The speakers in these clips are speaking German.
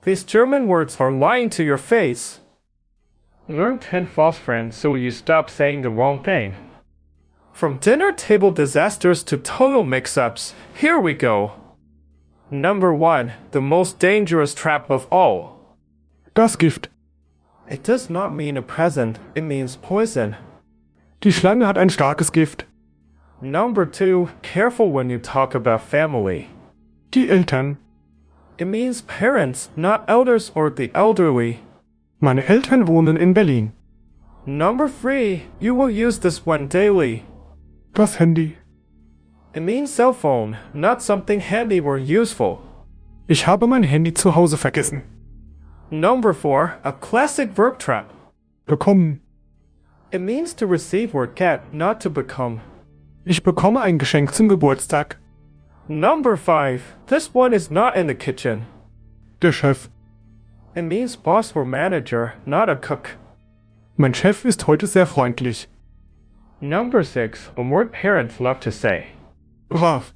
These German words are lying to your face. Learn 10 false friends so you stop saying the wrong thing. From dinner table disasters to total mix-ups, here we go. Number 1. The most dangerous trap of all. Das Gift. It does not mean a present, it means poison. Die Schlange hat ein starkes Gift. Number 2. Careful when you talk about family. Die Eltern. It means parents, not elders or the elderly. Meine Eltern wohnen in Berlin. Number 3. You will use this one daily. Das Handy. It means cell phone, not something handy or useful. Ich habe mein Handy zu Hause vergessen. Number 4. A classic verb trap. Bekommen. It means to receive or get, not to become. Ich bekomme ein Geschenk zum Geburtstag. Number 5. This one is not in the kitchen. Der Chef. It means boss or manager, not a cook. Mein Chef ist heute sehr freundlich. Number 6. A word parents love to say. Brav.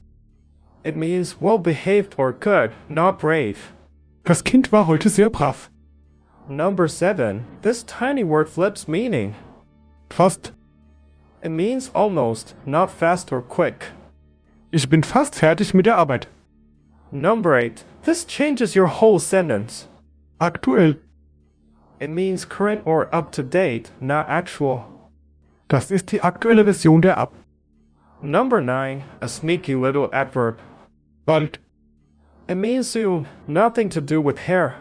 It means well-behaved or good, not brave. Das Kind war heute sehr brav. Number 7. This tiny word flips meaning. Fast. It means almost, not fast or quick. Ich bin fast fertig mit der Arbeit. Number 8. This changes your whole sentence. Aktuell. It means current or up to date, not actual. Das ist die aktuelle Version der App. Number 9. A sneaky little adverb. Bald. It means soon, nothing to do with hair.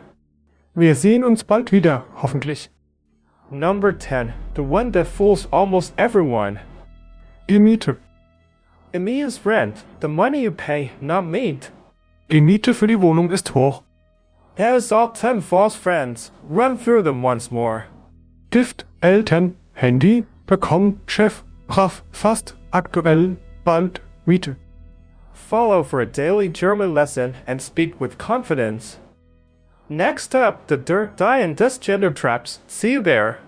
Wir sehen uns bald wieder, hoffentlich. Number 10. The one that fools almost everyone. Die Miete. It means rent, the money you pay, not meat. Die Miete für die Wohnung ist hoch. That is all 10 false friends. Run through them once more. Gift, Eltern, Handy, bekommen, Chef, brav, fast, aktuell, bald, Miete. Follow for a daily German lesson and speak with confidence. Next up, the dirt, dye, and dust gender traps. See you there.